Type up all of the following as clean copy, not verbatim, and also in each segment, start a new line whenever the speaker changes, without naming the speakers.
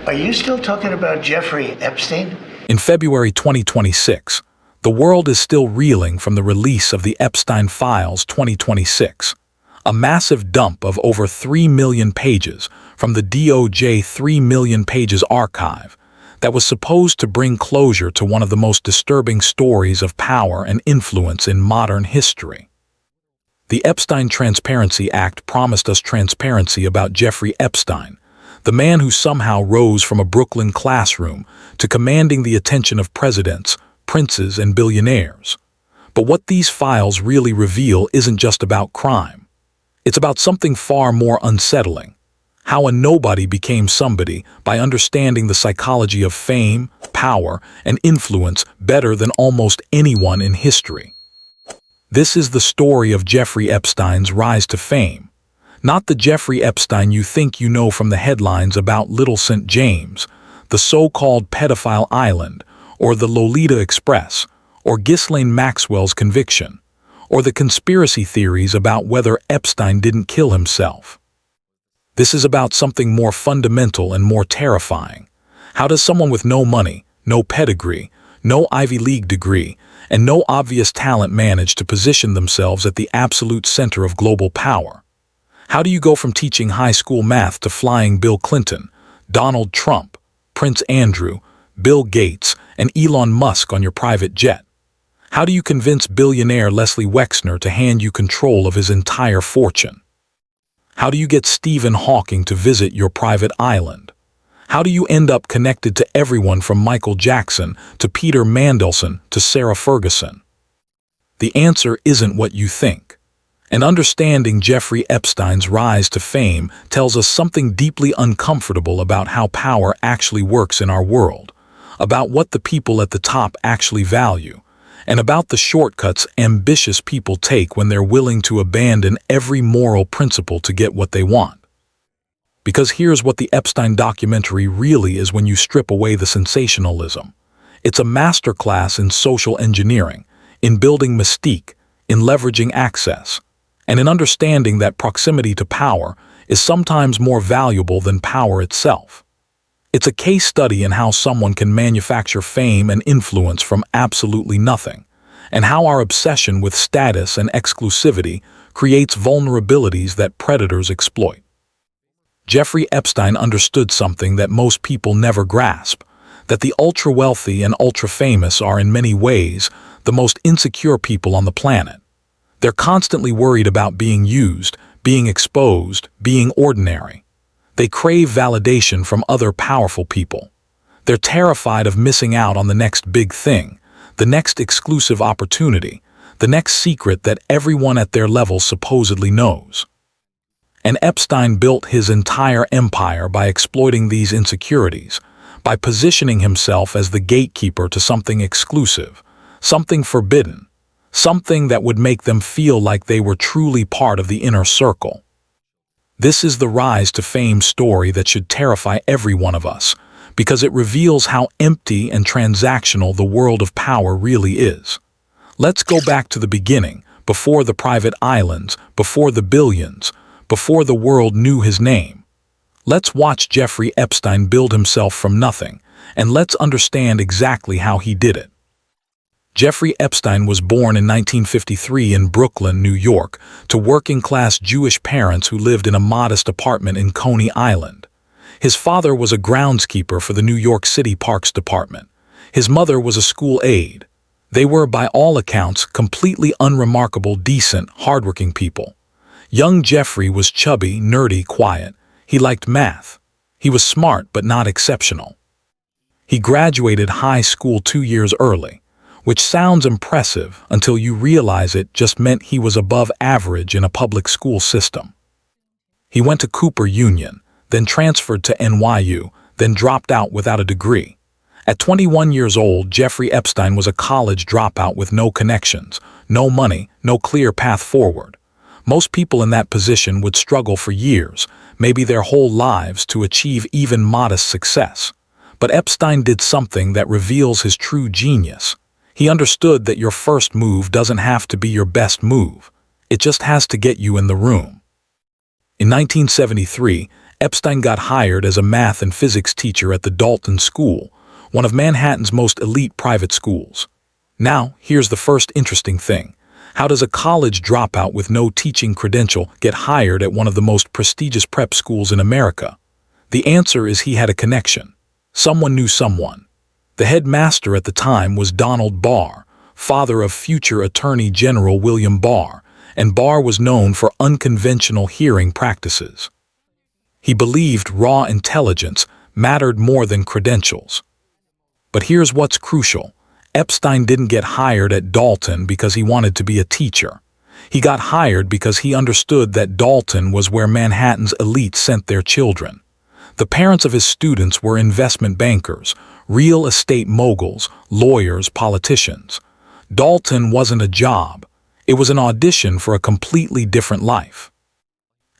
Are you still talking about Jeffrey Epstein?
In February 2026, the world is still reeling from the release of the Epstein Files 2026, a massive dump of over 3 million pages from the DOJ 3 million pages archive that was supposed to bring closure to one of the most disturbing stories of power and influence in modern history. The Epstein Transparency Act promised us transparency about Jeffrey Epstein, the man who somehow rose from a Brooklyn classroom to commanding the attention of presidents, princes, and billionaires. But what these files really reveal isn't just about crime. It's about something far more unsettling: how a nobody became somebody by understanding the psychology of fame, power, and influence better than almost anyone in history. This is the story of Jeffrey Epstein's rise to fame. Not the Jeffrey Epstein you think you know from the headlines about Little St. James, the so-called Pedophile Island, or the Lolita Express, or Ghislaine Maxwell's conviction, or the conspiracy theories about whether Epstein didn't kill himself. This is about something more fundamental and more terrifying. How does someone with no money, no pedigree, no Ivy League degree, and no obvious talent manage to position themselves at the absolute center of global power? How do you go from teaching high school math to flying Bill Clinton, Donald Trump, Prince Andrew, Bill Gates, and Elon Musk on your private jet? How do you convince billionaire Leslie Wexner to hand you control of his entire fortune? How do you get Stephen Hawking to visit your private island? How do you end up connected to everyone from Michael Jackson to Peter Mandelson to Sarah Ferguson? The answer isn't what you think. And understanding Jeffrey Epstein's rise to fame tells us something deeply uncomfortable about how power actually works in our world, about what the people at the top actually value, and about the shortcuts ambitious people take when they're willing to abandon every moral principle to get what they want. Because here's what the Epstein documentary really is when you strip away the sensationalism. It's a masterclass in social engineering, in building mystique, in leveraging access, and in understanding that proximity to power is sometimes more valuable than power itself. It's a case study in how someone can manufacture fame and influence from absolutely nothing, and how our obsession with status and exclusivity creates vulnerabilities that predators exploit. Jeffrey Epstein understood something that most people never grasp, that the ultra-wealthy and ultra-famous are in many ways the most insecure people on the planet. They're constantly worried about being used, being exposed, being ordinary. They crave validation from other powerful people. They're terrified of missing out on the next big thing, the next exclusive opportunity, the next secret that everyone at their level supposedly knows. And Epstein built his entire empire by exploiting these insecurities, by positioning himself as the gatekeeper to something exclusive, something forbidden, something that would make them feel like they were truly part of the inner circle. This is the rise to fame story that should terrify every one of us, because it reveals how empty and transactional the world of power really is. Let's go back to the beginning, before the private islands, before the billions, before the world knew his name. Let's watch Jeffrey Epstein build himself from nothing, and let's understand exactly how he did it. Jeffrey Epstein was born in 1953 in Brooklyn, New York, to working-class Jewish parents who lived in a modest apartment in Coney Island. His father was a groundskeeper for the New York City Parks Department. His mother was a school aide. They were, by all accounts, completely unremarkable, decent, hardworking people. Young Jeffrey was chubby, nerdy, quiet. He liked math. He was smart but not exceptional. He graduated high school 2 years early, which sounds impressive until you realize it just meant he was above average in a public school system. He went to Cooper Union, then transferred to NYU, then dropped out without a degree. At 21 years old, Jeffrey Epstein was a college dropout with no connections, no money, no clear path forward. Most people in that position would struggle for years, maybe their whole lives, to achieve even modest success. But Epstein did something that reveals his true genius. He understood that your first move doesn't have to be your best move. It just has to get you in the room. In 1973, Epstein got hired as a math and physics teacher at the Dalton School, one of Manhattan's most elite private schools. Now, here's the first interesting thing. How does a college dropout with no teaching credential get hired at one of the most prestigious prep schools in America? The answer is he had a connection. Someone knew someone. The headmaster at the time was Donald Barr, father of future Attorney General William Barr, and Barr was known for unconventional hearing practices. He believed raw intelligence mattered more than credentials. But here's what's crucial. Epstein didn't get hired at Dalton because he wanted to be a teacher. He got hired because he understood that Dalton was where Manhattan's elite sent their children. The parents of his students were investment bankers, real estate moguls, lawyers, politicians. Dalton wasn't a job. It was an audition for a completely different life.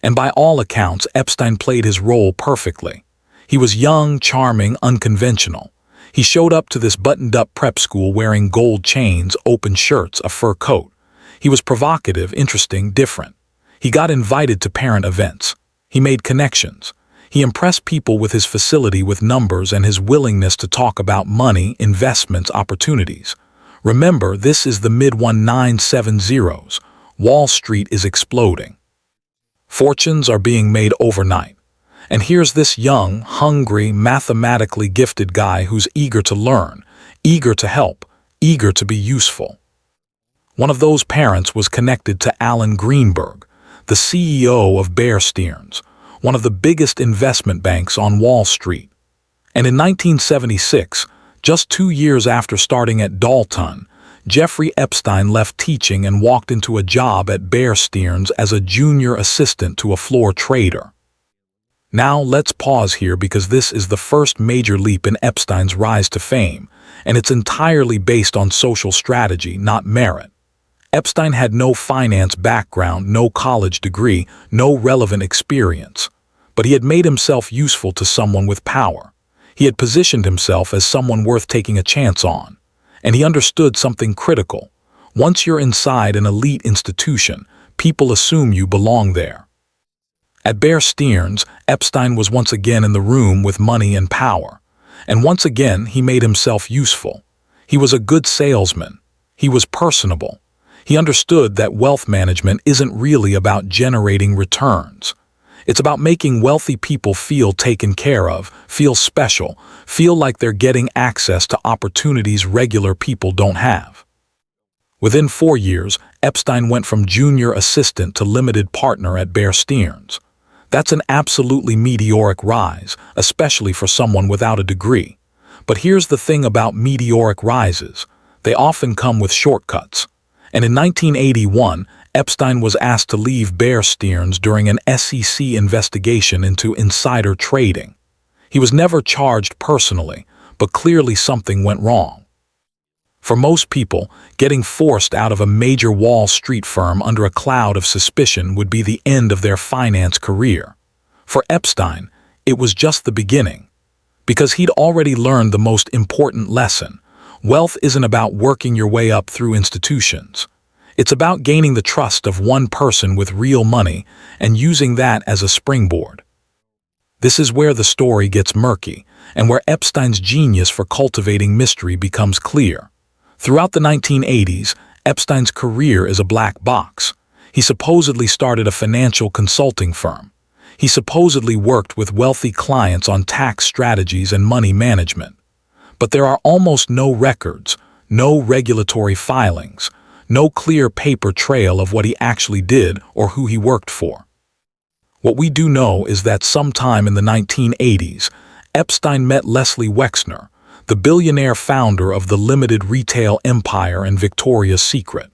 And by all accounts, Epstein played his role perfectly. He was young, charming, unconventional. He showed up to this buttoned-up prep school wearing gold chains, open shirts, a fur coat. He was provocative, interesting, different. He got invited to parent events. He made connections. He impressed people with his facility with numbers and his willingness to talk about money, investments, opportunities. Remember, this is the mid-1970s. Wall Street is exploding. Fortunes are being made overnight. And here's this young, hungry, mathematically gifted guy who's eager to learn, eager to help, eager to be useful. One of those parents was connected to Alan Greenberg, the CEO of Bear Stearns, one of the biggest investment banks on Wall Street. And in 1976, just 2 years after starting at Dalton, Jeffrey Epstein left teaching and walked into a job at Bear Stearns as a junior assistant to a floor trader. Now let's pause here because this is the first major leap in Epstein's rise to fame, and it's entirely based on social strategy, not merit. Epstein had no finance background, no college degree, no relevant experience, but he had made himself useful to someone with power. He had positioned himself as someone worth taking a chance on, and he understood something critical. Once you're inside an elite institution, people assume you belong there. At Bear Stearns, Epstein was once again in the room with money and power, and once again he made himself useful. He was a good salesman. He was personable. He understood that wealth management isn't really about generating returns. It's about making wealthy people feel taken care of, feel special, feel like they're getting access to opportunities regular people don't have. Within 4 years, Epstein went from junior assistant to limited partner at Bear Stearns. That's an absolutely meteoric rise, especially for someone without a degree. But here's the thing about meteoric rises. They often come with shortcuts. And in 1981, Epstein was asked to leave Bear Stearns during an SEC investigation into insider trading. He was never charged personally, but clearly something went wrong. For most people, getting forced out of a major Wall Street firm under a cloud of suspicion would be the end of their finance career. For Epstein, it was just the beginning. Because he'd already learned the most important lesson. Wealth isn't about working your way up through institutions. It's about gaining the trust of one person with real money and using that as a springboard. This is where the story gets murky and where Epstein's genius for cultivating mystery becomes clear. Throughout the 1980s, Epstein's career is a black box. He supposedly started a financial consulting firm. He supposedly worked with wealthy clients on tax strategies and money management. But there are almost no records, no regulatory filings, no clear paper trail of what he actually did or who he worked for. What we do know is that sometime in the 1980s, Epstein met Leslie Wexner, the billionaire founder of the limited retail empire and Victoria's Secret.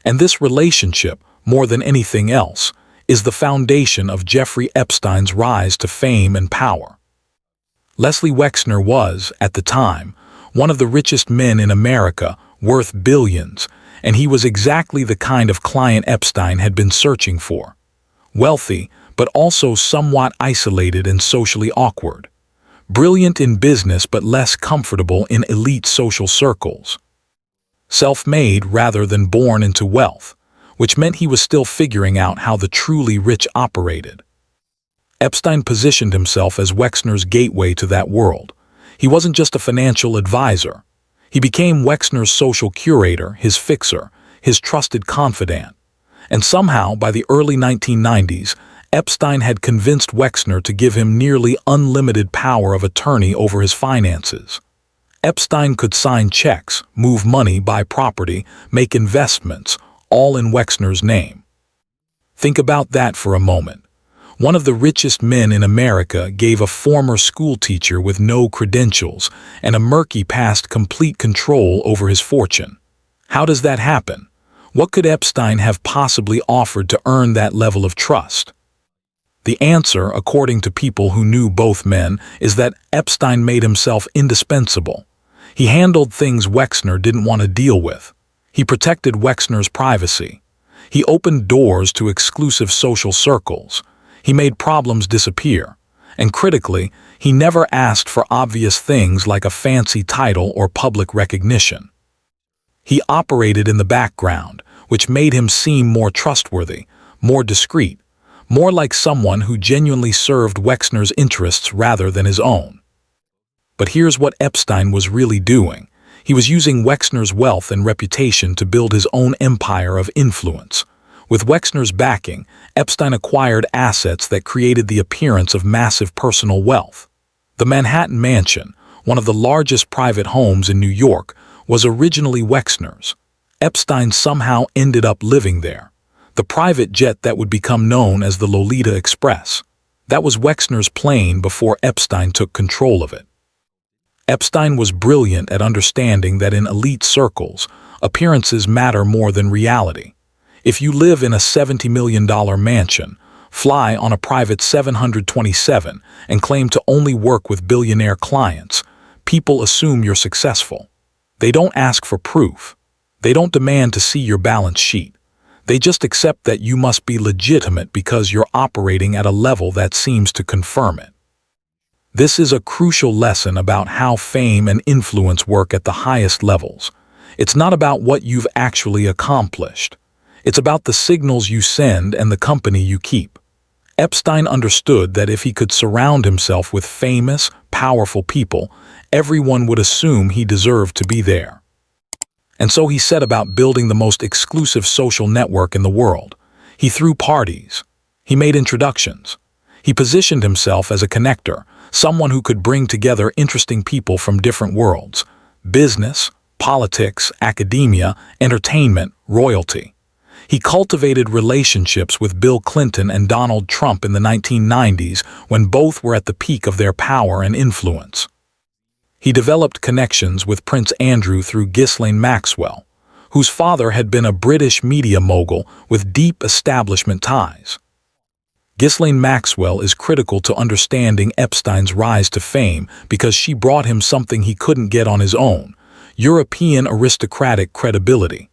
And this relationship, more than anything else, is the foundation of Jeffrey Epstein's rise to fame and power. Leslie Wexner was, at the time, one of the richest men in America, worth billions, and he was exactly the kind of client Epstein had been searching for. Wealthy, but also somewhat isolated and socially awkward. Brilliant in business but less comfortable in elite social circles. Self-made rather than born into wealth, which meant he was still figuring out how the truly rich operated. Epstein positioned himself as Wexner's gateway to that world. He wasn't just a financial advisor. He became Wexner's social curator, his fixer, his trusted confidant. And somehow, by the early 1990s, Epstein had convinced Wexner to give him nearly unlimited power of attorney over his finances. Epstein could sign checks, move money, buy property, make investments, all in Wexner's name. Think about that for a moment. One of the richest men in America gave a former schoolteacher with no credentials and a murky past complete control over his fortune. How does that happen? What could Epstein have possibly offered to earn that level of trust? The answer, according to people who knew both men, is that Epstein made himself indispensable. He handled things Wexner didn't want to deal with. He protected Wexner's privacy. He opened doors to exclusive social circles. He made problems disappear. And critically, he never asked for obvious things like a fancy title or public recognition. He operated in the background, which made him seem more trustworthy, more discreet, more like someone who genuinely served Wexner's interests rather than his own. But here's what Epstein was really doing. He was using Wexner's wealth and reputation to build his own empire of influence. With Wexner's backing, Epstein acquired assets that created the appearance of massive personal wealth. The Manhattan Mansion, one of the largest private homes in New York, was originally Wexner's. Epstein somehow ended up living there. The private jet that would become known as the Lolita Express. That was Wexner's plane before Epstein took control of it. Epstein was brilliant at understanding that in elite circles, appearances matter more than reality. If you live in a $70 million mansion, fly on a private 727, and claim to only work with billionaire clients, people assume you're successful. They don't ask for proof. They don't demand to see your balance sheet. They just accept that you must be legitimate because you're operating at a level that seems to confirm it. This is a crucial lesson about how fame and influence work at the highest levels. It's not about what you've actually accomplished. It's about the signals you send and the company you keep. Epstein understood that if he could surround himself with famous, powerful people, everyone would assume he deserved to be there. And so he set about building the most exclusive social network in the world. He threw parties. He made introductions. He positioned himself as a connector, someone who could bring together interesting people from different worlds: business, politics, academia, entertainment, royalty. He cultivated relationships with Bill Clinton and Donald Trump in the 1990s when both were at the peak of their power and influence. He developed connections with Prince Andrew through Ghislaine Maxwell, whose father had been a British media mogul with deep establishment ties. Ghislaine Maxwell is critical to understanding Epstein's rise to fame because she brought him something he couldn't get on his own: European aristocratic credibility.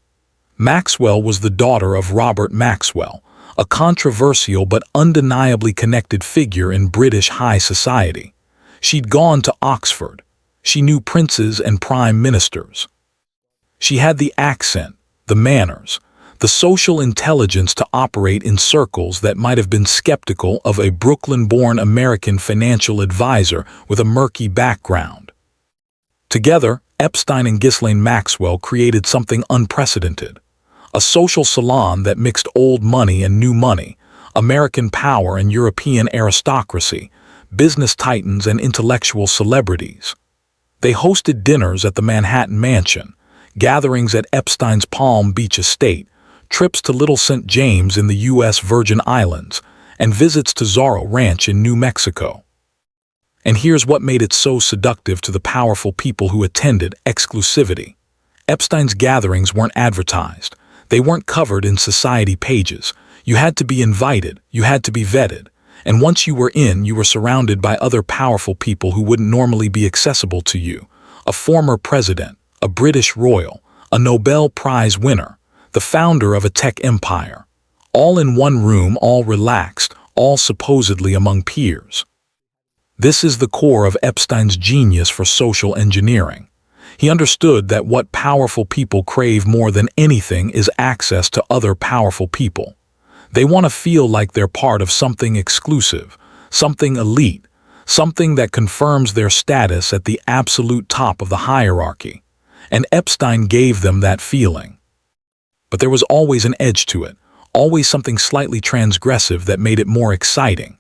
Maxwell was the daughter of Robert Maxwell, a controversial but undeniably connected figure in British high society. She'd gone to Oxford. She knew princes and prime ministers. She had the accent, the manners, the social intelligence to operate in circles that might have been skeptical of a Brooklyn-born American financial advisor with a murky background. Together, Epstein and Ghislaine Maxwell created something unprecedented: a social salon that mixed old money and new money, American power and European aristocracy, business titans and intellectual celebrities. They hosted dinners at the Manhattan Mansion, gatherings at Epstein's Palm Beach estate, trips to Little St. James in the U.S. Virgin Islands, and visits to Zorro Ranch in New Mexico. And here's what made it so seductive to the powerful people who attended: exclusivity. Epstein's gatherings weren't advertised. They weren't covered in society pages. You had to be invited, you had to be vetted. And once you were in, you were surrounded by other powerful people who wouldn't normally be accessible to you: a former president, a British royal, a Nobel Prize winner, the founder of a tech empire. All in one room, all relaxed, all supposedly among peers. This is the core of Epstein's genius for social engineering. He understood that what powerful people crave more than anything is access to other powerful people. They want to feel like they're part of something exclusive, something elite, something that confirms their status at the absolute top of the hierarchy. And Epstein gave them that feeling. But there was always an edge to it, always something slightly transgressive that made it more exciting.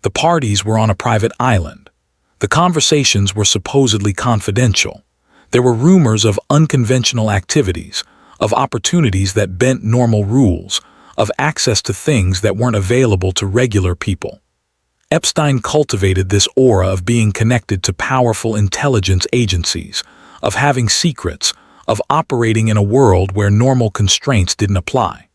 The parties were on a private island. The conversations were supposedly confidential. There were rumors of unconventional activities, of opportunities that bent normal rules, of access to things that weren't available to regular people. Epstein cultivated this aura of being connected to powerful intelligence agencies, of having secrets, of operating in a world where normal constraints didn't apply.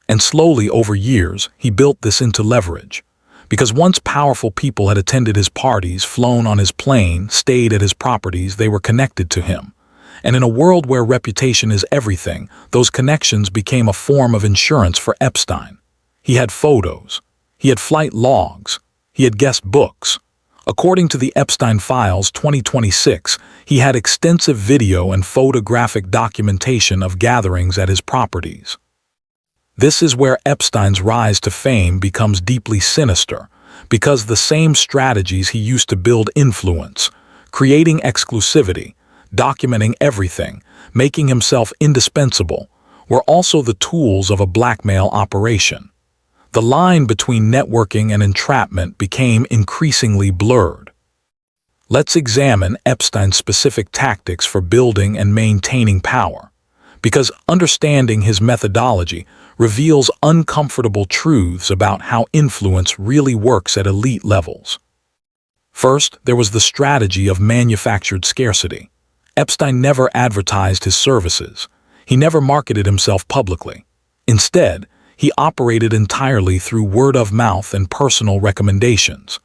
And slowly, over years, he built this into leverage. Because once powerful people had attended his parties, flown on his plane, stayed at his properties, they were connected to him. And in a world where reputation is everything, those connections became a form of insurance for Epstein. He had photos. He had flight logs. He had guest books. According to the Epstein Files 2026, he had extensive video and photographic documentation of gatherings at his properties. This is where Epstein's rise to fame becomes deeply sinister, because the same strategies he used to build influence, creating exclusivity, documenting everything, making himself indispensable, were also the tools of a blackmail operation. The line between networking and entrapment became increasingly blurred. Let's examine Epstein's specific tactics for building and maintaining power, because understanding his methodology reveals uncomfortable truths about how influence really works at elite levels. First, there was the strategy of manufactured scarcity. Epstein never advertised his services. He never marketed himself publicly. Instead, he operated entirely through word of mouth and personal recommendations.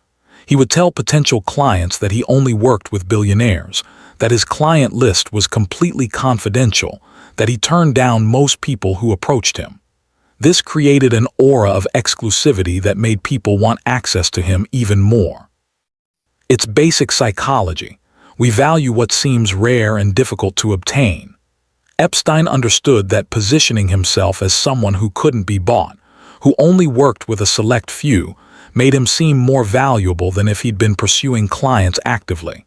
He would tell potential clients that he only worked with billionaires, that his client list was completely confidential, that he turned down most people who approached him. This created an aura of exclusivity that made people want access to him even more. It's basic psychology. We value what seems rare and difficult to obtain. Epstein understood that positioning himself as someone who couldn't be bought, who only worked with a select few, made him seem more valuable than if he'd been pursuing clients actively.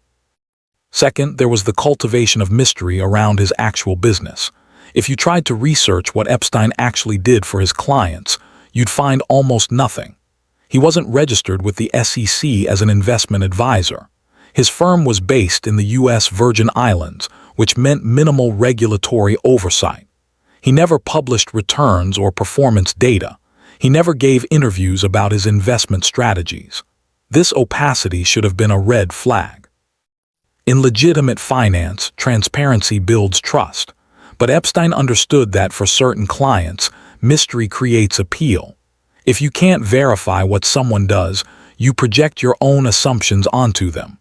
Second, there was the cultivation of mystery around his actual business. If you tried to research what Epstein actually did for his clients, you'd find almost nothing. He wasn't registered with the SEC as an investment advisor. His firm was based in the U.S. Virgin Islands, which meant minimal regulatory oversight. He never published returns or performance data. He never gave interviews about his investment strategies. This opacity should have been a red flag. In legitimate finance, transparency builds trust. But Epstein understood that for certain clients, mystery creates appeal. If you can't verify what someone does, you project your own assumptions onto them.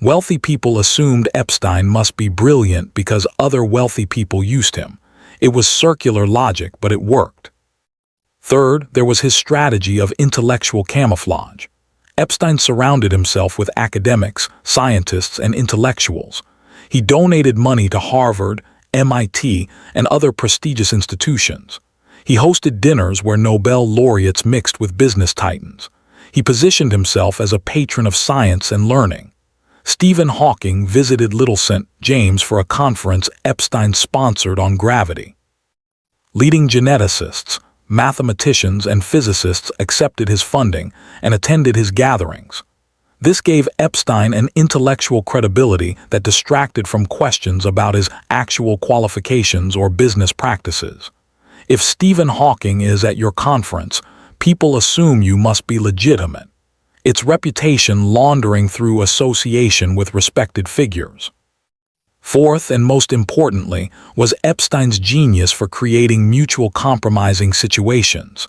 Wealthy people assumed Epstein must be brilliant because other wealthy people used him. It was circular logic, but it worked. Third, there was his strategy of intellectual camouflage. Epstein surrounded himself with academics, scientists, and intellectuals. He donated money to Harvard, MIT, and other prestigious institutions. He hosted dinners where Nobel laureates mixed with business titans. He positioned himself as a patron of science and learning. Stephen Hawking visited Little St. James for a conference Epstein sponsored on gravity. Leading geneticists, mathematicians, and physicists accepted his funding and attended his gatherings. This gave Epstein an intellectual credibility that distracted from questions about his actual qualifications or business practices. If Stephen Hawking is at your conference, people assume you must be legitimate. It's reputation laundering through association with respected figures. Fourth, and most importantly, was Epstein's genius for creating mutual compromising situations.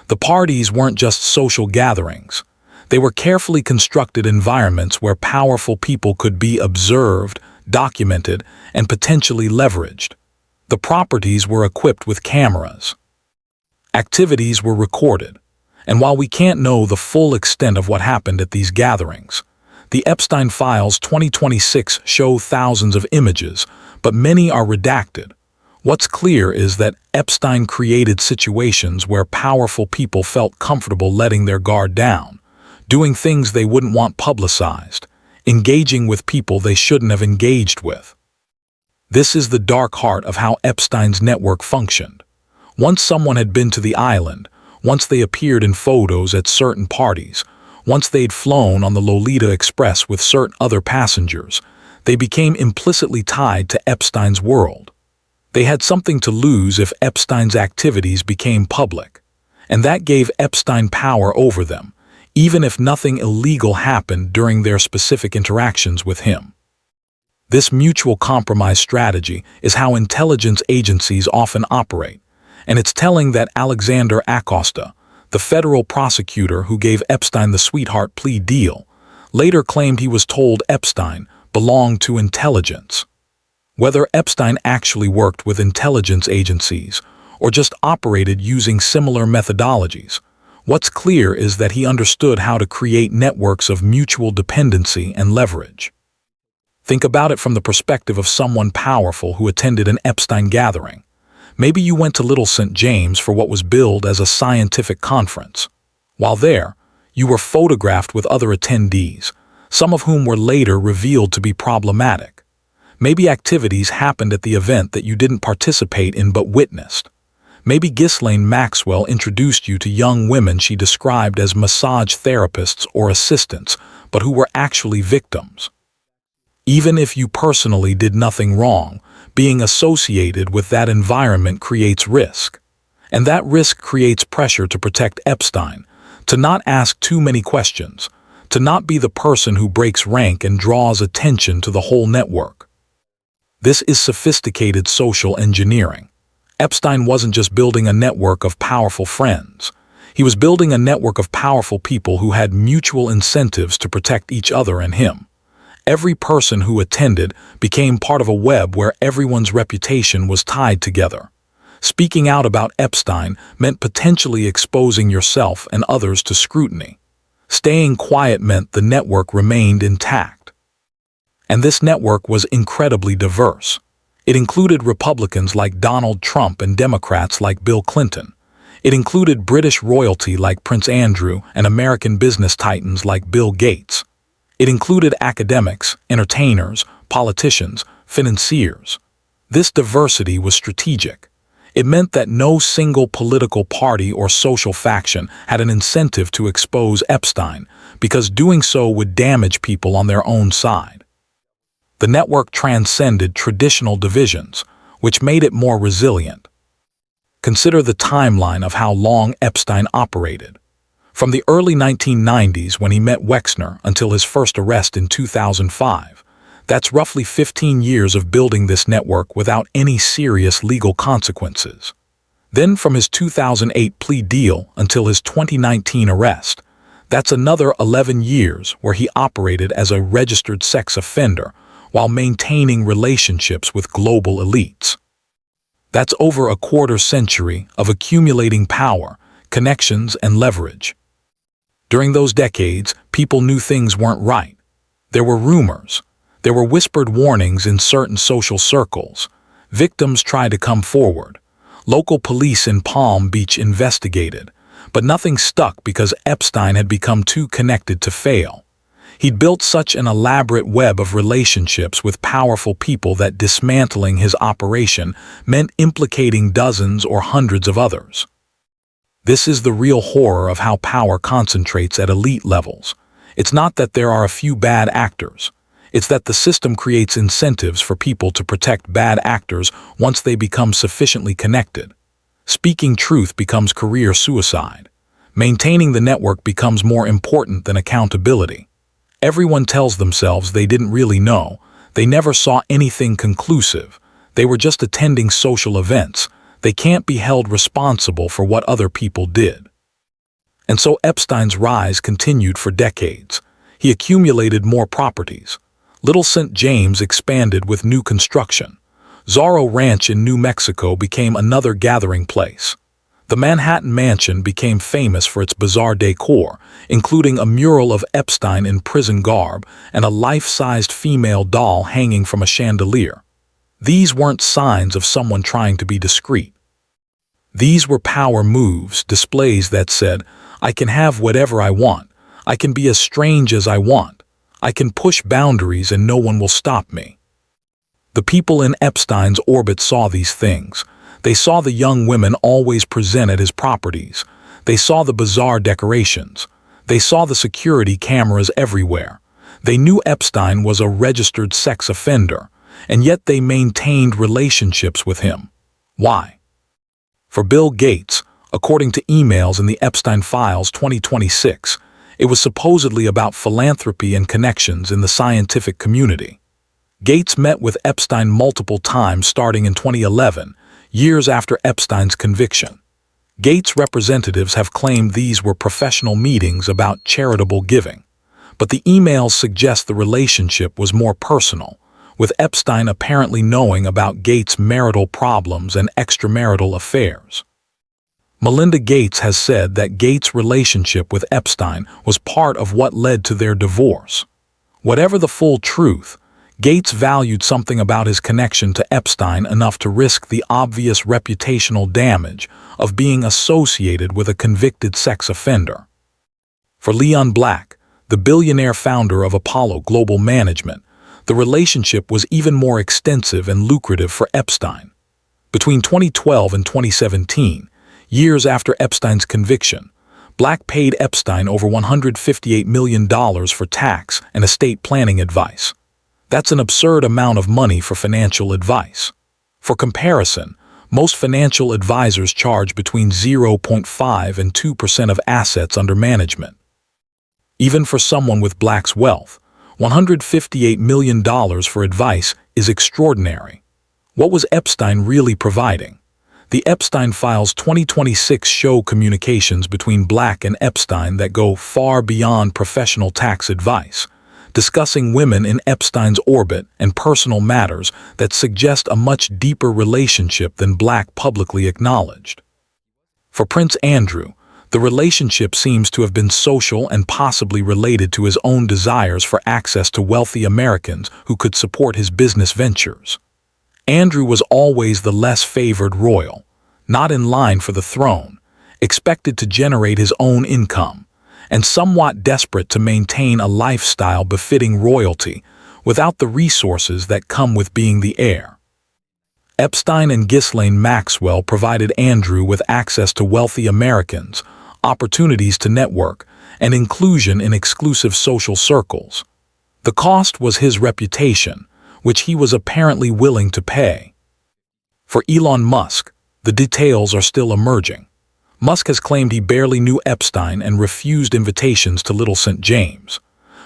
The parties weren't just social gatherings. They were carefully constructed environments where powerful people could be observed, documented, and potentially leveraged. The properties were equipped with cameras. Activities were recorded. And while we can't know the full extent of what happened at these gatherings, the Epstein Files 2026 show thousands of images, but many are redacted. What's clear is that Epstein created situations where powerful people felt comfortable letting their guard down, doing things they wouldn't want publicized, engaging with people they shouldn't have engaged with. This is the dark heart of how Epstein's network functioned. Once someone had been to the island, once they appeared in photos at certain parties, once they'd flown on the Lolita Express with certain other passengers, they became implicitly tied to Epstein's world. They had something to lose if Epstein's activities became public, and that gave Epstein power over them, even if nothing illegal happened during their specific interactions with him. This mutual compromise strategy is how intelligence agencies often operate, and it's telling that Alexander Acosta, the federal prosecutor who gave Epstein the sweetheart plea deal, later claimed he was told Epstein belonged to intelligence. Whether Epstein actually worked with intelligence agencies or just operated using similar methodologies, what's clear is that he understood how to create networks of mutual dependency and leverage. Think about it from the perspective of someone powerful who attended an Epstein gathering. Maybe you went to Little St. James for what was billed as a scientific conference. While there, you were photographed with other attendees, some of whom were later revealed to be problematic. Maybe activities happened at the event that you didn't participate in but witnessed. Maybe Ghislaine Maxwell introduced you to young women she described as massage therapists or assistants, but who were actually victims. Even if you personally did nothing wrong, being associated with that environment creates risk. And that risk creates pressure to protect Epstein, to not ask too many questions, to not be the person who breaks rank and draws attention to the whole network. This is sophisticated social engineering. Epstein wasn't just building a network of powerful friends. He was building a network of powerful people who had mutual incentives to protect each other and him. Every person who attended became part of a web where everyone's reputation was tied together. Speaking out about Epstein meant potentially exposing yourself and others to scrutiny. Staying quiet meant the network remained intact. And this network was incredibly diverse. It included Republicans like Donald Trump and Democrats like Bill Clinton. It included British royalty like Prince Andrew and American business titans like Bill Gates. It included academics, entertainers, politicians, financiers. This diversity was strategic. It meant that no single political party or social faction had an incentive to expose Epstein, because doing so would damage people on their own side. The network transcended traditional divisions, which made it more resilient. Consider the timeline of how long Epstein operated. From the early 1990s when he met Wexner until his first arrest in 2005, that's roughly 15 years of building this network without any serious legal consequences. Then from his 2008 plea deal until his 2019 arrest, that's another 11 years where he operated as a registered sex offender while maintaining relationships with global elites. That's over a quarter century of accumulating power, connections, and leverage. During those decades, people knew things weren't right. There were rumors. There were whispered warnings in certain social circles. Victims tried to come forward. Local police in Palm Beach investigated, but nothing stuck because Epstein had become too connected to fail. He'd built such an elaborate web of relationships with powerful people that dismantling his operation meant implicating dozens or hundreds of others. This is the real horror of how power concentrates at elite levels. It's not that there are a few bad actors. It's that the system creates incentives for people to protect bad actors once they become sufficiently connected. Speaking truth becomes career suicide. Maintaining the network becomes more important than accountability. Everyone tells themselves they didn't really know. They never saw anything conclusive. They were just attending social events. They can't be held responsible for what other people did. And so Epstein's rise continued for decades. He accumulated more properties. Little St. James expanded with new construction. Zorro Ranch in New Mexico became another gathering place. The Manhattan Mansion became famous for its bizarre decor, including a mural of Epstein in prison garb and a life-sized female doll hanging from a chandelier. These weren't signs of someone trying to be discreet. These were power moves, displays that said, I can have whatever I want. I can be as strange as I want. I can push boundaries and no one will stop me. The people in Epstein's orbit saw these things. They saw the young women always present at his properties. They saw the bizarre decorations. They saw the security cameras everywhere. They knew Epstein was a registered sex offender, and yet they maintained relationships with him. Why? For Bill Gates, according to emails in the Epstein Files 2026, it was supposedly about philanthropy and connections in the scientific community. Gates met with Epstein multiple times starting in 2011, years after Epstein's conviction. Gates' representatives have claimed these were professional meetings about charitable giving, but the emails suggest the relationship was more personal, with Epstein apparently knowing about Gates' marital problems and extramarital affairs. Melinda Gates has said that Gates' relationship with Epstein was part of what led to their divorce. Whatever the full truth, Gates valued something about his connection to Epstein enough to risk the obvious reputational damage of being associated with a convicted sex offender. For Leon Black, the billionaire founder of Apollo Global Management, the relationship was even more extensive and lucrative for Epstein. Between 2012 and 2017, years after Epstein's conviction, Black paid Epstein over $158 million for tax and estate planning advice. That's an absurd amount of money for financial advice. For comparison, most financial advisors charge between 0.5 and 2% of assets under management. Even for someone with Black's wealth, $158 million for advice is extraordinary. What was Epstein really providing? The Epstein Files 2026 show communications between Black and Epstein that go far beyond professional tax advice, discussing women in Epstein's orbit and personal matters that suggest a much deeper relationship than Black publicly acknowledged. For Prince Andrew, the relationship seems to have been social and possibly related to his own desires for access to wealthy Americans who could support his business ventures. Andrew was always the less favored royal, not in line for the throne, expected to generate his own income, and somewhat desperate to maintain a lifestyle befitting royalty without the resources that come with being the heir. Epstein and Ghislaine Maxwell provided Andrew with access to wealthy Americans, opportunities to network, and inclusion in exclusive social circles. The cost was his reputation, which he was apparently willing to pay. For Elon Musk, the details are still emerging. Musk has claimed he barely knew Epstein and refused invitations to Little St. James.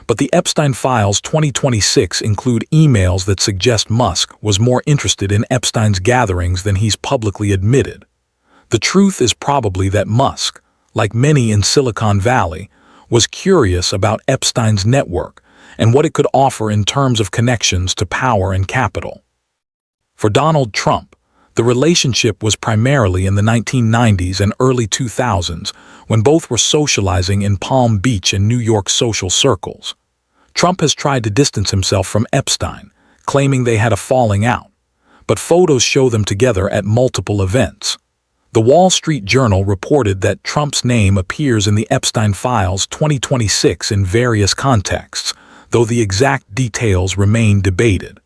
But the Epstein Files 2026 include emails that suggest Musk was more interested in Epstein's gatherings than he's publicly admitted. The truth is probably that Musk, like many in Silicon Valley, was curious about Epstein's network and what it could offer in terms of connections to power and capital. For Donald Trump, the relationship was primarily in the 1990s and early 2000s when both were socializing in Palm Beach and New York social circles. Trump has tried to distance himself from Epstein, claiming they had a falling out, but photos show them together at multiple events. The Wall Street Journal reported that Trump's name appears in the Epstein Files 2026 in various contexts, though the exact details remain debated.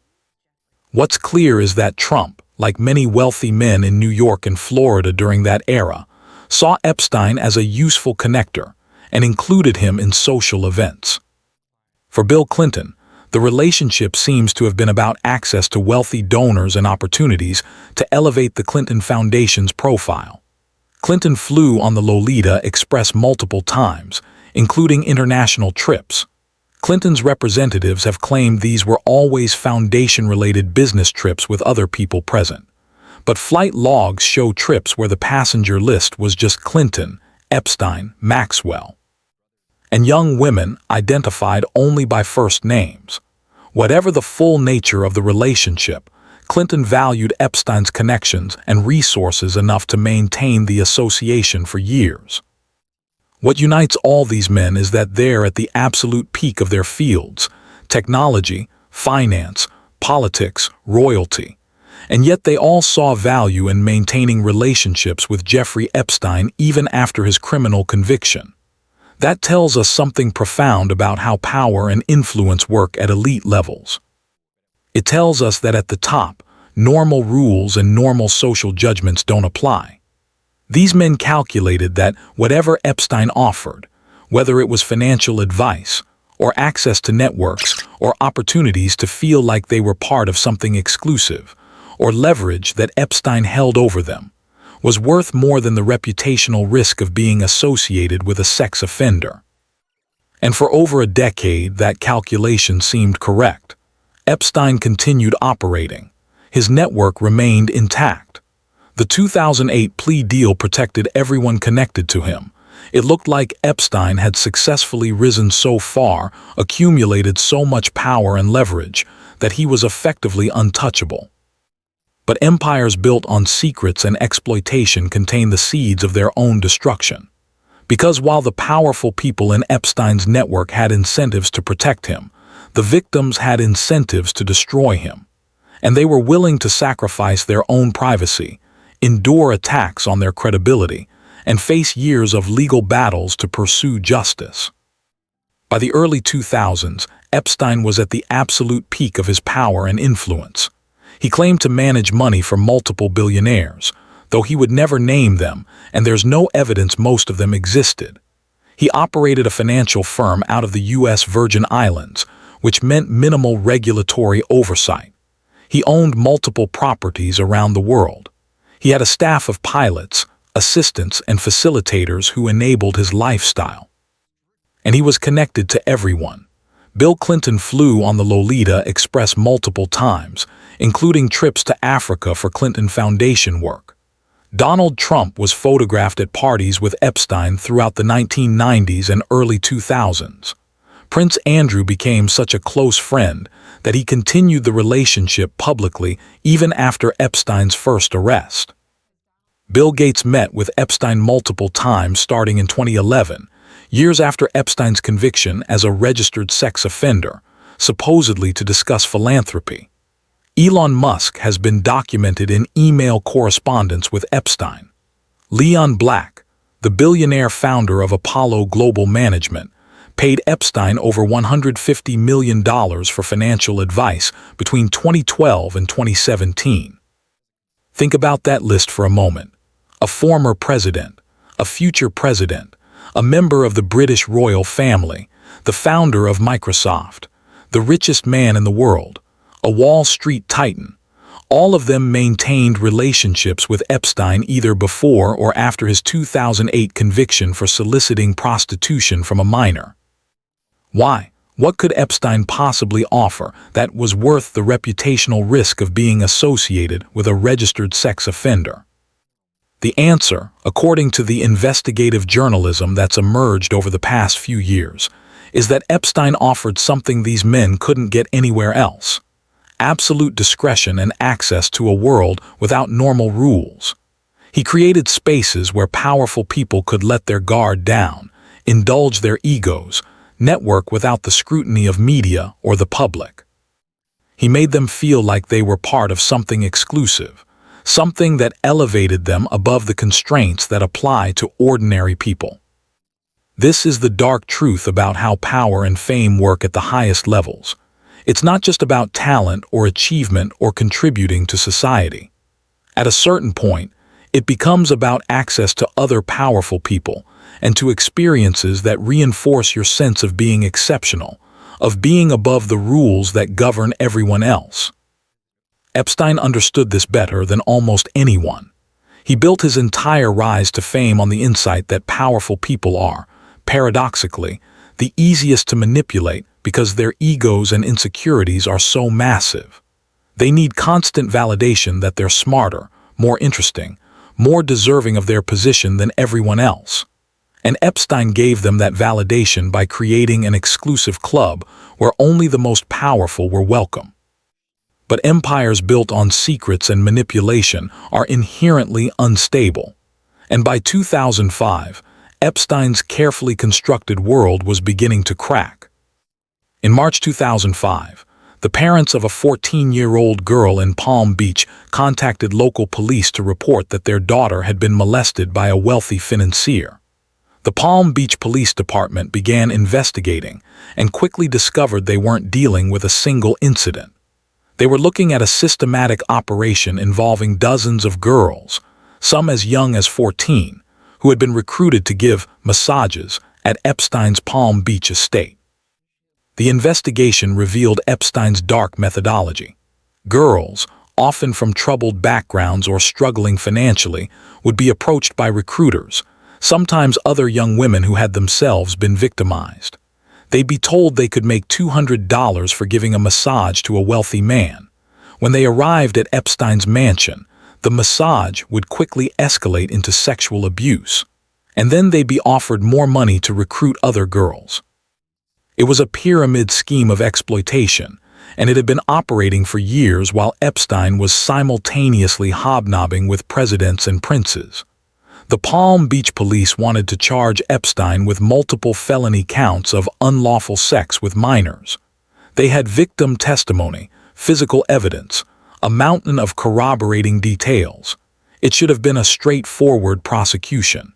What's clear is that Trump, like many wealthy men in New York and Florida during that era, saw Epstein as a useful connector and included him in social events. For Bill Clinton, the relationship seems to have been about access to wealthy donors and opportunities to elevate the Clinton Foundation's profile. Clinton flew on the Lolita Express multiple times, including international trips. Clinton's representatives have claimed these were always foundation-related business trips with other people present. But flight logs show trips where the passenger list was just Clinton, Epstein, Maxwell, and young women identified only by first names. Whatever the full nature of the relationship, Clinton valued Epstein's connections and resources enough to maintain the association for years. What unites all these men is that they're at the absolute peak of their fields: technology, finance, politics, royalty. And yet they all saw value in maintaining relationships with Jeffrey Epstein even after his criminal conviction. That tells us something profound about how power and influence work at elite levels. It tells us that at the top, normal rules and normal social judgments don't apply. These men calculated that whatever Epstein offered, whether it was financial advice, or access to networks, or opportunities to feel like they were part of something exclusive, or leverage that Epstein held over them, was worth more than the reputational risk of being associated with a sex offender. And for over a decade, that calculation seemed correct. Epstein continued operating. His network remained intact. The 2008 plea deal protected everyone connected to him. It looked like Epstein had successfully risen so far, accumulated so much power and leverage, that he was effectively untouchable. But empires built on secrets and exploitation contain the seeds of their own destruction. Because while the powerful people in Epstein's network had incentives to protect him, the victims had incentives to destroy him. And they were willing to sacrifice their own privacy, endure attacks on their credibility, and face years of legal battles to pursue justice. By the early 2000s, Epstein was at the absolute peak of his power and influence. He claimed to manage money for multiple billionaires, though he would never name them, and there's no evidence most of them existed. He operated a financial firm out of the U.S. Virgin Islands, which meant minimal regulatory oversight. He owned multiple properties around the world. He had a staff of pilots, assistants, and facilitators who enabled his lifestyle. And he was connected to everyone. Bill Clinton flew on the Lolita Express multiple times, including trips to Africa for Clinton Foundation work. Donald Trump was photographed at parties with Epstein throughout the 1990s and early 2000s. Prince Andrew became such a close friend that he continued the relationship publicly even after Epstein's first arrest. Bill Gates met with Epstein multiple times starting in 2011, years after Epstein's conviction as a registered sex offender, supposedly to discuss philanthropy. Elon Musk has been documented in email correspondence with Epstein. Leon Black, the billionaire founder of Apollo Global Management, paid Epstein over $150 million for financial advice between 2012 and 2017. Think about that list for a moment. A former president, a future president, a member of the British royal family, the founder of Microsoft, the richest man in the world, a Wall Street titan. All of them maintained relationships with Epstein either before or after his 2008 conviction for soliciting prostitution from a minor. Why? What could Epstein possibly offer that was worth the reputational risk of being associated with a registered sex offender? The answer, according to the investigative journalism that's emerged over the past few years, is that Epstein offered something these men couldn't get anywhere else: absolute discretion and access to a world without normal rules. He created spaces where powerful people could let their guard down, indulge their egos, network without the scrutiny of media or the public. He made them feel like they were part of something exclusive, something that elevated them above the constraints that apply to ordinary people. This is the dark truth about how power and fame work at the highest levels. It's not just about talent or achievement or contributing to society. At a certain point, it becomes about access to other powerful people and to experiences that reinforce your sense of being exceptional, of being above the rules that govern everyone else. Epstein understood this better than almost anyone. He built his entire rise to fame on the insight that powerful people are, paradoxically, the easiest to manipulate because their egos and insecurities are so massive. They need constant validation that they're smarter, more interesting, more deserving of their position than everyone else. And Epstein gave them that validation by creating an exclusive club where only the most powerful were welcome. But empires built on secrets and manipulation are inherently unstable. And by 2005, Epstein's carefully constructed world was beginning to crack. In March 2005, the parents of a 14-year-old girl in Palm Beach contacted local police to report that their daughter had been molested by a wealthy financier. The Palm Beach Police Department began investigating and quickly discovered they weren't dealing with a single incident. They were looking at a systematic operation involving dozens of girls, some as young as 14, who had been recruited to give massages at Epstein's Palm Beach estate. The investigation revealed Epstein's dark methodology. Girls, often from troubled backgrounds or struggling financially, would be approached by recruiters, sometimes other young women who had themselves been victimized. They'd be told they could make $200 for giving a massage to a wealthy man. When they arrived at Epstein's mansion, the massage would quickly escalate into sexual abuse, and then they'd be offered more money to recruit other girls. It was a pyramid scheme of exploitation, and it had been operating for years while Epstein was simultaneously hobnobbing with presidents and princes. The Palm Beach police wanted to charge Epstein with multiple felony counts of unlawful sex with minors. They had victim testimony, physical evidence, a mountain of corroborating details. It should have been a straightforward prosecution.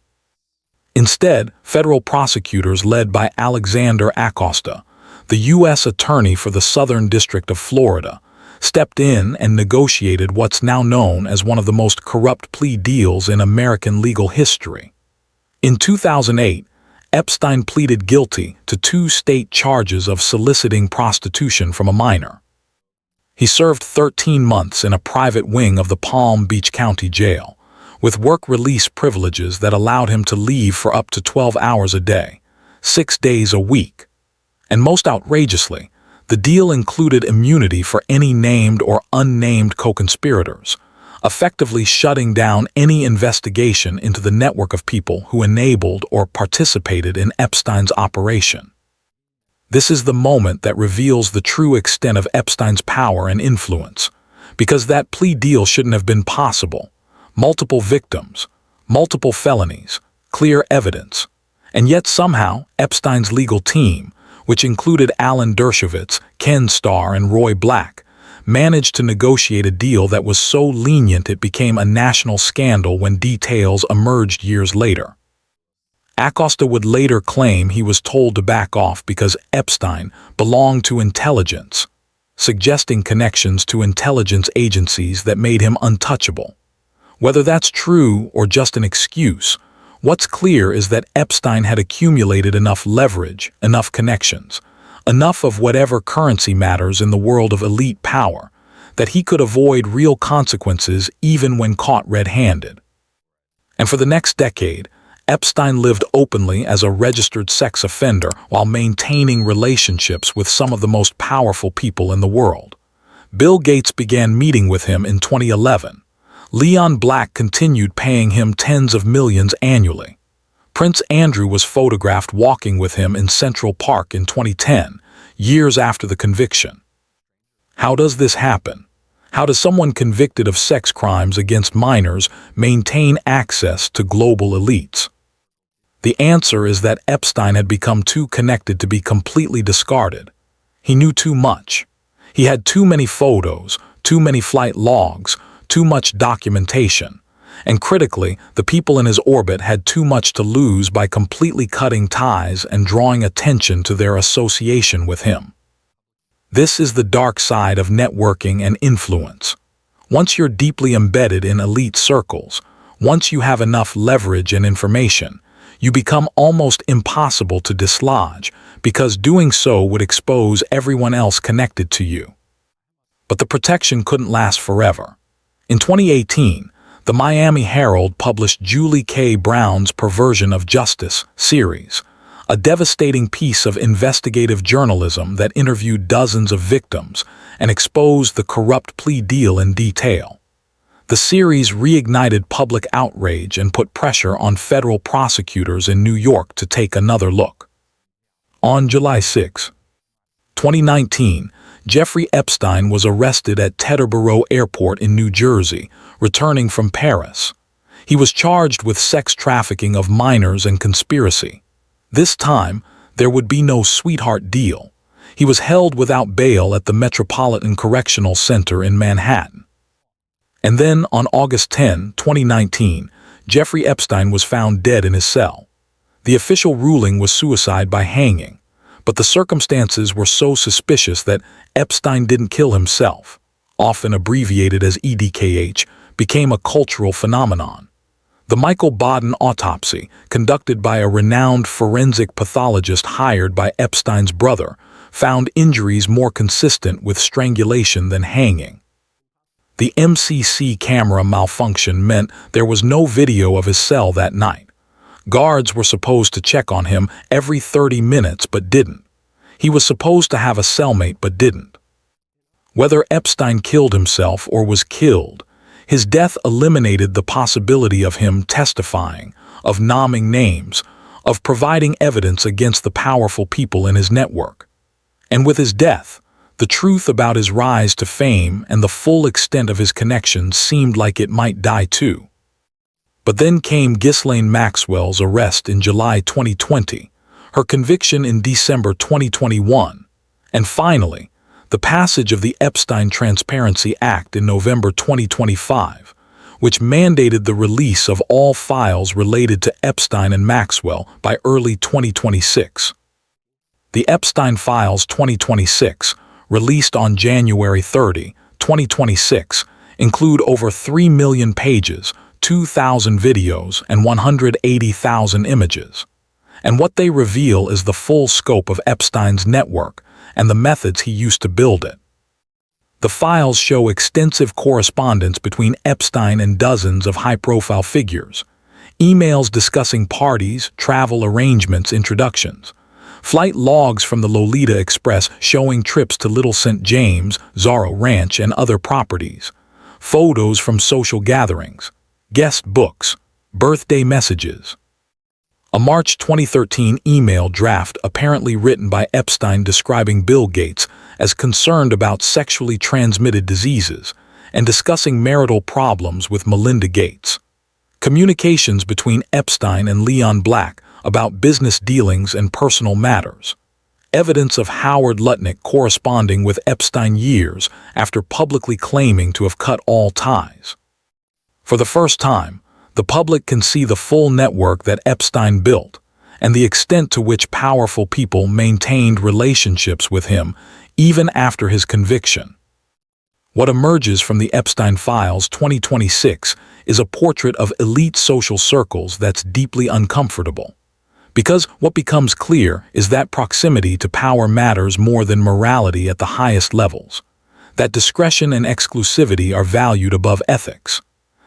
Instead, federal prosecutors led by Alexander Acosta, the U.S. Attorney for the Southern District of Florida, stepped in and negotiated what's now known as one of the most corrupt plea deals in American legal history. In 2008, Epstein pleaded guilty to 2 state charges of soliciting prostitution from a minor. He served 13 months in a private wing of the Palm Beach County Jail, with work release privileges that allowed him to leave for up to 12 hours a day, 6 days a week. And most outrageously, the deal included immunity for any named or unnamed co-conspirators, effectively shutting down any investigation into the network of people who enabled or participated in Epstein's operation. This is the moment that reveals the true extent of Epstein's power and influence, because that plea deal shouldn't have been possible. Multiple victims, multiple felonies, clear evidence, and yet somehow Epstein's legal team, which included Alan Dershowitz, Ken Starr, and Roy Black, managed to negotiate a deal that was so lenient it became a national scandal when details emerged years later. Acosta would later claim he was told to back off because Epstein belonged to intelligence, suggesting connections to intelligence agencies that made him untouchable. Whether that's true or just an excuse, what's clear is that Epstein had accumulated enough leverage, enough connections, enough of whatever currency matters in the world of elite power, that he could avoid real consequences even when caught red-handed. And for the next decade, Epstein lived openly as a registered sex offender while maintaining relationships with some of the most powerful people in the world. Bill Gates began meeting with him in 2011. Leon Black continued paying him tens of millions annually. Prince Andrew was photographed walking with him in Central Park in 2010, years after the conviction. How does this happen? How does someone convicted of sex crimes against minors maintain access to global elites? The answer is that Epstein had become too connected to be completely discarded. He knew too much. He had too many photos, too many flight logs, too much documentation, and critically, the people in his orbit had too much to lose by completely cutting ties and drawing attention to their association with him. This is the dark side of networking and influence. Once you're deeply embedded in elite circles, once you have enough leverage and information, you become almost impossible to dislodge because doing so would expose everyone else connected to you. But the protection couldn't last forever. In 2018, the Miami Herald published Julie K. Brown's Perversion of Justice series, a devastating piece of investigative journalism that interviewed dozens of victims and exposed the corrupt plea deal in detail. The series reignited public outrage and put pressure on federal prosecutors in New York to take another look. On July 6, 2019, Jeffrey Epstein was arrested at Teterboro Airport in New Jersey, returning from Paris. He was charged with sex trafficking of minors and conspiracy. This time, there would be no sweetheart deal. He was held without bail at the Metropolitan Correctional Center in Manhattan. And then, on August 10, 2019, Jeffrey Epstein was found dead in his cell. The official ruling was suicide by hanging, but the circumstances were so suspicious that Epstein didn't kill himself, often abbreviated as EDKH, became a cultural phenomenon. The Michael Baden autopsy, conducted by a renowned forensic pathologist hired by Epstein's brother, found injuries more consistent with strangulation than hanging. The MCC camera malfunction meant there was no video of his cell that night. Guards were supposed to check on him every 30 minutes but didn't. He was supposed to have a cellmate but didn't. Whether Epstein killed himself or was killed, his death eliminated the possibility of him testifying, of naming names, of providing evidence against the powerful people in his network. And with his death, the truth about his rise to fame and the full extent of his connections seemed like it might die too. But then came Ghislaine Maxwell's arrest in July 2020, her conviction in December 2021, and finally, the passage of the Epstein Transparency Act in November 2025, which mandated the release of all files related to Epstein and Maxwell by early 2026. The Epstein Files 2026, released on January 30, 2026, include over 3 million pages, 2,000 videos, and 180,000 images. And what they reveal is the full scope of Epstein's network and the methods he used to build it. The files show extensive correspondence between Epstein and dozens of high-profile figures, emails discussing parties, travel arrangements, introductions, flight logs from the Lolita Express showing trips to Little St. James, Zorro Ranch, and other properties, photos from social gatherings, guest books, birthday messages. A March 2013 email draft apparently written by Epstein describing Bill Gates as concerned about sexually transmitted diseases and discussing marital problems with Melinda Gates. Communications between Epstein and Leon Black about business dealings and personal matters. Evidence of Howard Lutnick corresponding with Epstein years after publicly claiming to have cut all ties. For the first time, the public can see the full network that Epstein built and the extent to which powerful people maintained relationships with him even after his conviction. What emerges from the Epstein Files 2026 is a portrait of elite social circles that's deeply uncomfortable. Because what becomes clear is that proximity to power matters more than morality at the highest levels, that discretion and exclusivity are valued above ethics,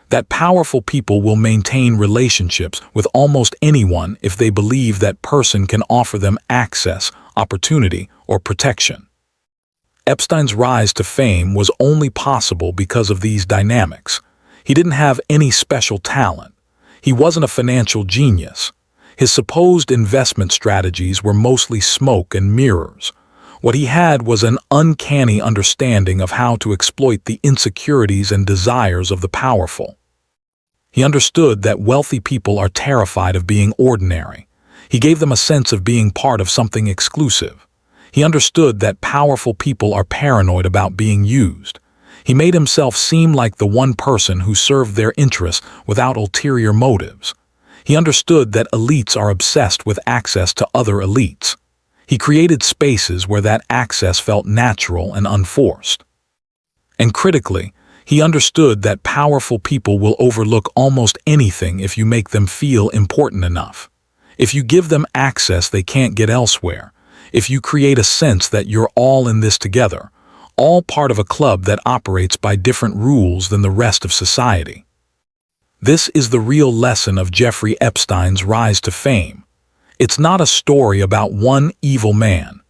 that powerful people will maintain relationships with almost anyone if they believe that person can offer them access, opportunity, or protection. Epstein's rise to fame was only possible because of these dynamics. He didn't have any special talent. He wasn't a financial genius. His supposed investment strategies were mostly smoke and mirrors. What he had was an uncanny understanding of how to exploit the insecurities and desires of the powerful. He understood that wealthy people are terrified of being ordinary. He gave them a sense of being part of something exclusive. He understood that powerful people are paranoid about being used. He made himself seem like the one person who served their interests without ulterior motives. He understood that elites are obsessed with access to other elites. He created spaces where that access felt natural and unforced. And critically, he understood that powerful people will overlook almost anything if you make them feel important enough. If you give them access they can't get elsewhere, if you create a sense that you're all in this together, all part of a club that operates by different rules than the rest of society. This is the real lesson of Jeffrey Epstein's rise to fame. It's not a story about one evil man.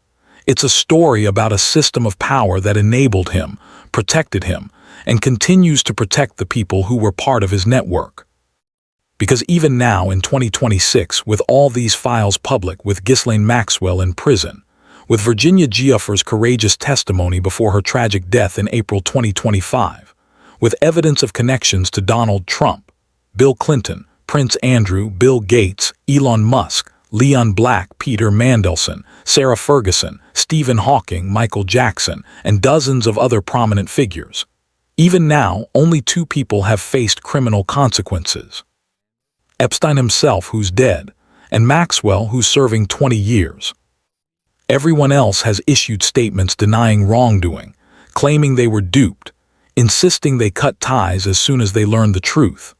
It's a story about a system of power that enabled him, protected him, and continues to protect the people who were part of his network. Because even now in 2026, with all these files public, with Ghislaine Maxwell in prison, with Virginia Giuffer's courageous testimony before her tragic death in April 2025, with evidence of connections to Donald Trump, Bill Clinton, Prince Andrew, Bill Gates, Elon Musk, Leon Black, Peter Mandelson, Sarah Ferguson, Stephen Hawking, Michael Jackson, and dozens of other prominent figures. Even now, only 2 people have faced criminal consequences. Epstein himself, who's dead, and Maxwell, who's serving 20 years. Everyone else has issued statements denying wrongdoing, claiming they were duped, insisting they cut ties as soon as they learned the truth.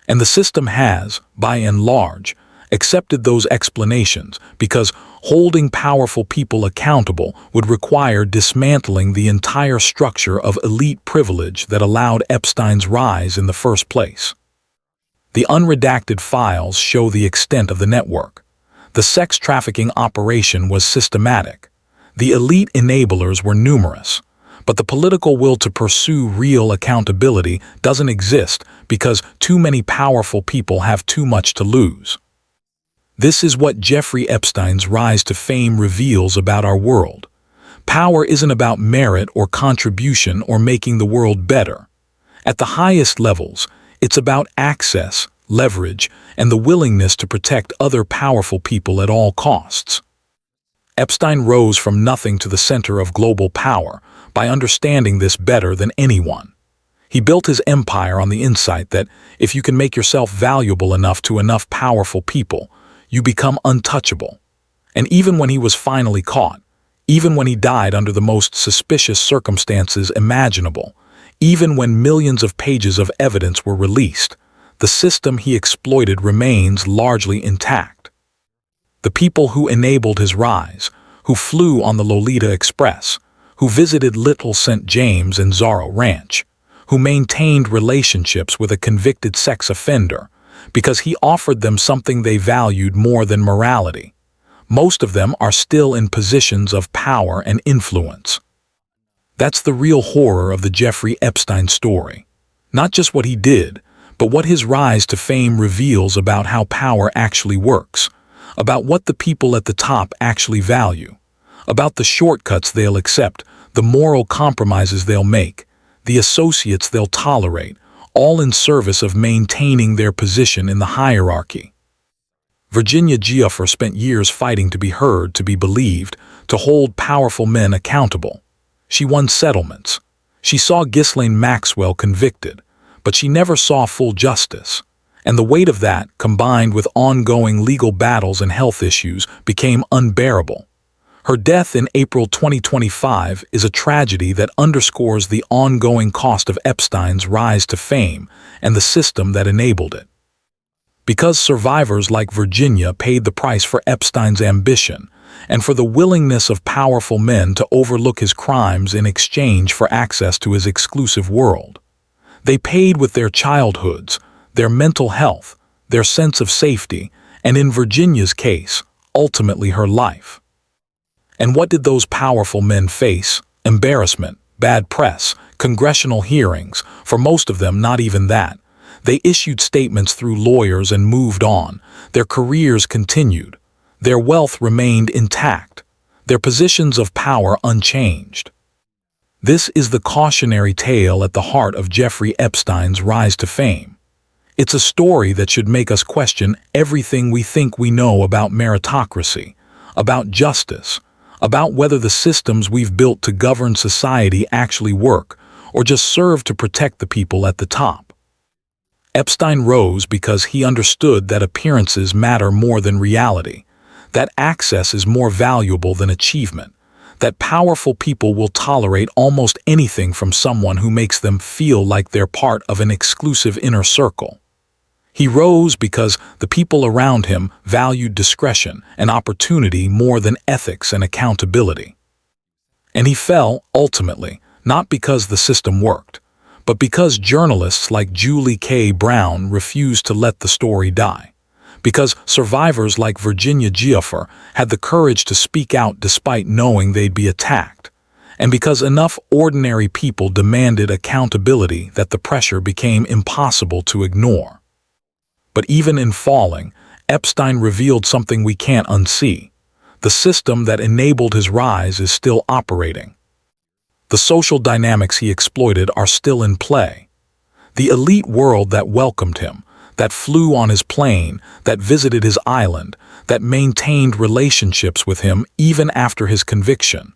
And the system has, by and large, accepted those explanations because holding powerful people accountable would require dismantling the entire structure of elite privilege that allowed Epstein's rise in the first place. The unredacted files show the extent of the network. The sex trafficking operation was systematic. The elite enablers were numerous. But the political will to pursue real accountability doesn't exist because too many powerful people have too much to lose. This is what Jeffrey Epstein's rise to fame reveals about our world. Power isn't about merit or contribution or making the world better. At the highest levels, it's about access, leverage, and the willingness to protect other powerful people at all costs. Epstein rose from nothing to the center of global power by understanding this better than anyone. He built his empire on the insight that if you can make yourself valuable enough to enough powerful people, you become untouchable. And even when he was finally caught, even when he died under the most suspicious circumstances imaginable, even when millions of pages of evidence were released, the system he exploited remains largely intact. The people who enabled his rise, who flew on the Lolita Express, who visited Little St. James and Zorro Ranch, who maintained relationships with a convicted sex offender because he offered them something they valued more than morality. Most of them are still in positions of power and influence. That's the real horror of the Jeffrey Epstein story. Not just what he did, but what his rise to fame reveals about how power actually works, about what the people at the top actually value, about the shortcuts they'll accept, the moral compromises they'll make, the associates they'll tolerate, all in service of maintaining their position in the hierarchy. Virginia Giuffre spent years fighting to be heard, to be believed, to hold powerful men accountable. She won settlements. She saw Ghislaine Maxwell convicted, but she never saw full justice. And the weight of that, combined with ongoing legal battles and health issues, became unbearable. Her death in April 2025 is a tragedy that underscores the ongoing cost of Epstein's rise to fame and the system that enabled it. Because survivors like Virginia paid the price for Epstein's ambition and for the willingness of powerful men to overlook his crimes in exchange for access to his exclusive world. They paid with their childhoods, their mental health, their sense of safety, and in Virginia's case, ultimately her life. And what did those powerful men face? Embarrassment, bad press, congressional hearings, for most of them not even that. They issued statements through lawyers and moved on. Their careers continued. Their wealth remained intact. Their positions of power unchanged. This is the cautionary tale at the heart of Jeffrey Epstein's rise to fame. It's a story that should make us question everything we think we know about meritocracy, about justice, about whether the systems we've built to govern society actually work or just serve to protect the people at the top. Epstein rose because he understood that appearances matter more than reality, that access is more valuable than achievement, that powerful people will tolerate almost anything from someone who makes them feel like they're part of an exclusive inner circle. He rose because the people around him valued discretion and opportunity more than ethics and accountability. And he fell, ultimately, not because the system worked, but because journalists like Julie K. Brown refused to let the story die, because survivors like Virginia Giuffre had the courage to speak out despite knowing they'd be attacked, and because enough ordinary people demanded accountability that the pressure became impossible to ignore. But even in falling, Epstein revealed something we can't unsee. The system that enabled his rise is still operating. The social dynamics he exploited are still in play. The elite world that welcomed him, that flew on his plane, that visited his island, that maintained relationships with him even after his conviction,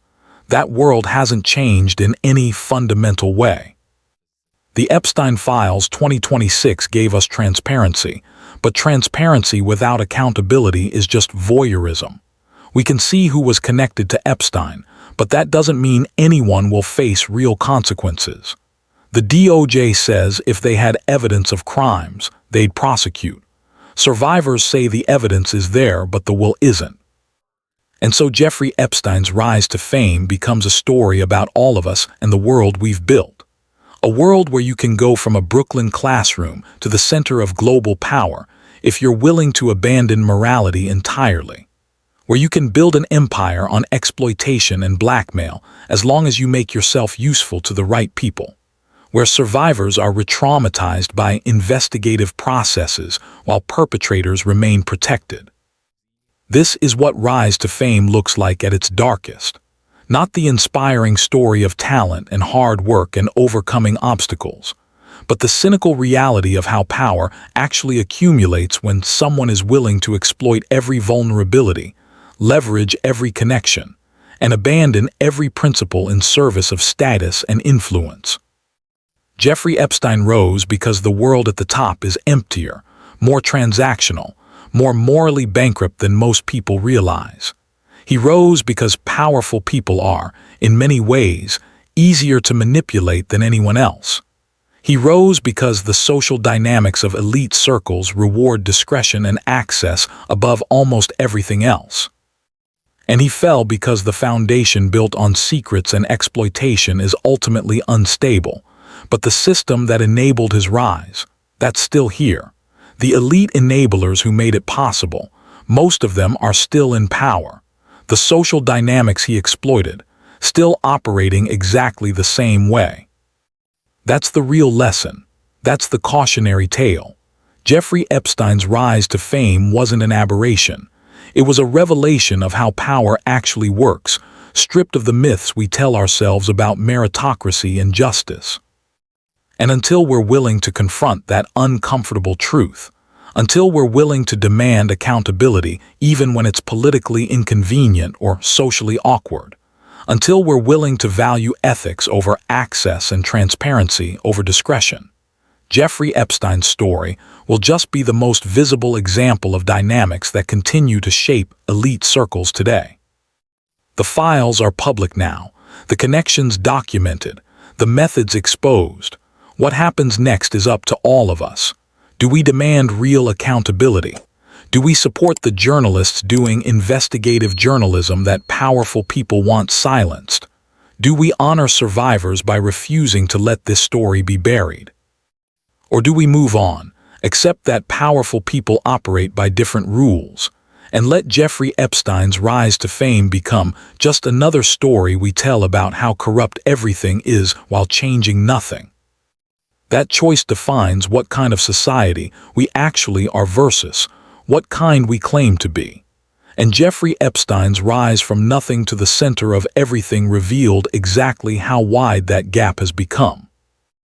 that world hasn't changed in any fundamental way. The Epstein Files 2026 gave us transparency, But transparency without accountability is just voyeurism. We can see who was connected to Epstein, but that doesn't mean anyone will face real consequences. The DOJ says if they had evidence of crimes, they'd prosecute. Survivors say the evidence is there, but the will isn't. And so Jeffrey Epstein's rise to fame becomes a story about all of us and the world we've built. A world where you can go from a Brooklyn classroom to the center of global power if you're willing to abandon morality entirely. Where you can build an empire on exploitation and blackmail as long as you make yourself useful to the right people. Where survivors are re-traumatized by investigative processes while perpetrators remain protected. This is what rise to fame looks like at its darkest. Not the inspiring story of talent and hard work and overcoming obstacles, but the cynical reality of how power actually accumulates when someone is willing to exploit every vulnerability, leverage every connection, and abandon every principle in service of status and influence. Jeffrey Epstein rose because the world at the top is emptier, more transactional, more morally bankrupt than most people realize. He rose because powerful people are, in many ways, easier to manipulate than anyone else. He rose because the social dynamics of elite circles reward discretion and access above almost everything else. And he fell because the foundation built on secrets and exploitation is ultimately unstable. But the system that enabled his rise, that's still here. The elite enablers who made it possible, most of them are still in power. The social dynamics he exploited, still operating exactly the same way. That's the real lesson. That's the cautionary tale. Jeffrey Epstein's rise to fame wasn't an aberration. It was a revelation of how power actually works, stripped of the myths we tell ourselves about meritocracy and justice. And until we're willing to confront that uncomfortable truth, until we're willing to demand accountability even when it's politically inconvenient or socially awkward, until we're willing to value ethics over access and transparency over discretion, Jeffrey Epstein's story will just be the most visible example of dynamics that continue to shape elite circles today. The files are public now, the connections documented, the methods exposed. What happens next is up to all of us. Do we demand real accountability? Do we support the journalists doing investigative journalism that powerful people want silenced? Do we honor survivors by refusing to let this story be buried? Or do we move on, accept that powerful people operate by different rules, and let Jeffrey Epstein's rise to fame become just another story we tell about how corrupt everything is while changing nothing? That choice defines what kind of society we actually are versus what kind we claim to be. And Jeffrey Epstein's rise from nothing to the center of everything revealed exactly how wide that gap has become.